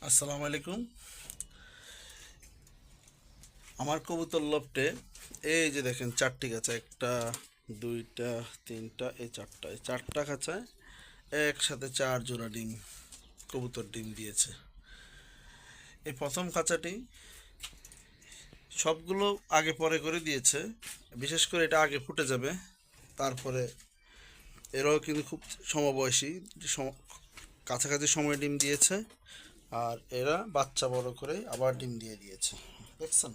আসসালামু আলাইকুম। আমার কবুতর লফটে এই যে দেখেন চারটি খাঁচা, একটা দুইটা তিনটা এই চারটা খাঁচায় একসাথে 4 জোড়া ডিম, কবুতর ডিম দিয়েছে। এই প্রথম খাঁচাটি সবগুলো আগে পরে করে দিয়েছে, বিশেষ করে এটা আগে ফুটে যাবে। তারপরে এরাও কিন্তু খুব সমবয়সী, কাছাকাছি সময় ডিম দিয়েছে। আর এরা বাচ্চা বড় করে আবার ডিম দিয়ে দিয়েছে, দেখছেন।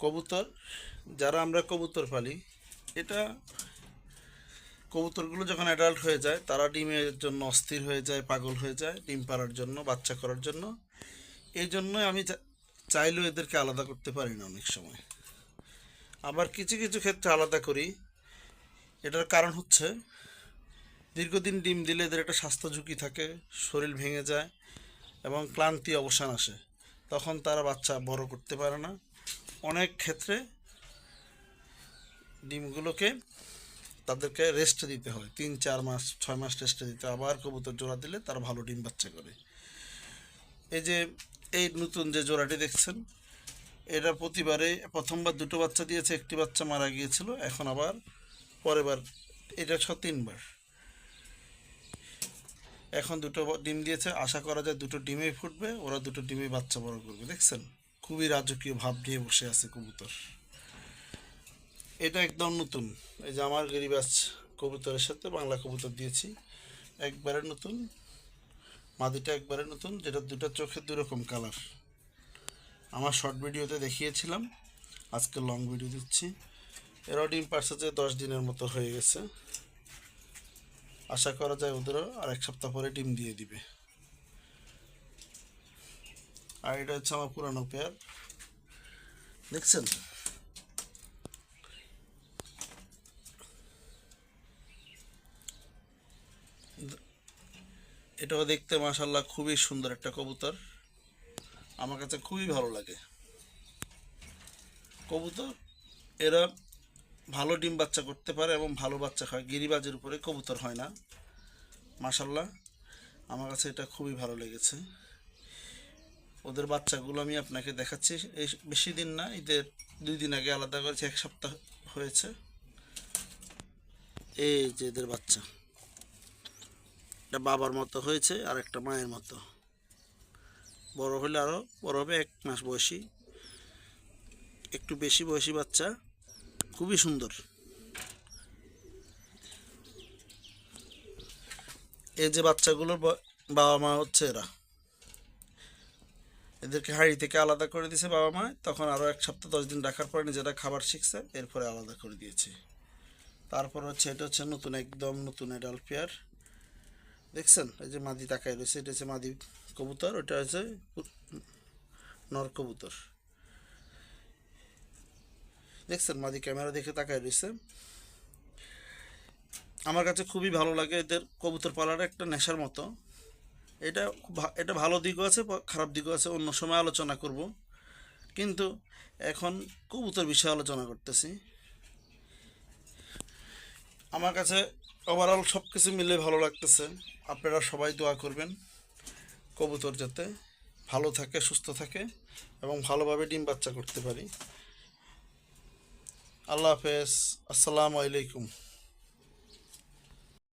কবুতর, যারা আমরা কবুতর পালি, এটা কবুতরগুলো যখন অ্যাডাল্ট হয়ে যায় তারা ডিমের জন্য অস্থির হয়ে যায়, পাগল হয়ে যায় ডিম পাড়ার জন্য, বাচ্চা করার জন্য। এই জন্যই আমি চাইলেও এদেরকে আলাদা করতে পারি না অনেক সময়। আবার কিছু কিছু ক্ষেত্রে আলাদা করি। এটার কারণ হচ্ছে দীর্ঘদিন ডিম দিলে এদের একটা স্বাস্থ্য ঝুঁকি থাকে, শরীর ভেঙে যায় এবং ক্লান্তি অবসান আসে, তখন তারা বাচ্চা বড় করতে পারে না। অনেক ক্ষেত্রে ডিমগুলোকে তাদেরকে রেস্ট দিতে হয়, 3-4 মাস 6 মাস রেস্টে দিতে হয়। আবার কবুতর জোড়া দিলে তারা ভালো ডিম বাচ্চা করে। এই যে এই নতুন যে জোড়াটি দেখছেন, এটা প্রতিবারে প্রথমবার দুটো বাচ্চা দিয়েছে, একটি বাচ্চা মারা গিয়েছিল, এখন আবার পরের বার এটা 3বার, এখন দুটো ডিম দিয়েছে। আশা করা যায় দুটো ডিমেই ফুটবে, ওরা দুটো ডিমেই বাচ্চা বড় করবে। দেখছেন, খুবই রাজকীয় ভাব নিয়ে বসে আছে কবুতর। এটা একদম নতুন। এই যে আমার গিরিবাজ কবুতরের সাথে বাংলা কবুতর দিয়েছি, একবারে নতুন। মাদিটা একবারে নতুন, যেটা দুটো চোখে দুরকম কালার। আমার শর্ট ভিডিওতে দেখিয়েছিলাম, আজকে লং ভিডিও দিচ্ছি। এরাও ডিম পারছে যে 10 দিনের মতো হয়ে গেছে। আশা করা যায় ওদেরও আর 1 সপ্তাহ পরে ডিম দিয়ে দিবে। আর এটা হচ্ছে আমার পুরানো পেয়ার, দেখছেন। এটাও দেখতে মাশাল্লাহ খুবই সুন্দর একটা কবুতর, আমার কাছে খুবই ভালো লাগে কবুতর। এরা ভালো ডিম বাচ্চা করতে পারে এবং ভালো বাচ্চা হয়, গিরিবাজের উপরে কবুতর হয় না। মাশাল্লাহ, আমার কাছে এটা খুবই ভালো লেগেছে। ওদের বাচ্চাগুলো আমি আপনাকে দেখাচ্ছি। এই বেশি দিন না, ঈদের 2 দিন আগে আলাদা করেছি, 1 সপ্তাহ হয়েছে। এই যে এদের বাচ্চা, একটা বাবার মতো হয়েছে আর একটা মায়ের মতো। বড় হলে আরও বড় হবে, 1 মাস বয়সী, একটু বেশি বয়সী বাচ্চা, খুবই সুন্দর। এই যে বাচ্চাগুলোর বাবা মা হচ্ছে এরা। এদেরকে হাঁড়ি থেকে আলাদা করে দিয়েছে বাবা মা, তখন আরও 1 সপ্তাহ 10 দিন রাখার পরে নিজেরা খাবার শিখছে, এরপরে আলাদা করে দিয়েছে। তারপর হচ্ছে এটা হচ্ছে নতুন, একদম নতুন অ্যাডাল্ট পেয়ার, দেখছেন। এই যে মাদি তাকায় রয়েছে, এটা হচ্ছে মাদি কবুতর, ওটা হচ্ছে নর কবুতর, দেখছেন। মাদি ক্যামেরা দেখে তাকায় রয়েছে। আমার কাছে খুবই ভালো লাগে এদের কবুতর পালার, একটা নেশার মতো। এটা এটা ভালো দিকও আছে, খারাপ দিকও আছে, অন্য সময় আলোচনা করব। কিন্তু এখন কবুতর বিষয়ে আলোচনা করতেছি। আমার কাছে ওভারঅল সব কিছু মিলে ভালো লাগতেছে। আপনারা সবাই দোয়া করবেন কবুতর যাতে ভালো থাকে, সুস্থ থাকে এবং ভালোভাবে ডিম বাচ্চা করতে পারি। আল্লাহ হাফেজ, আসসালামু আলাইকুম।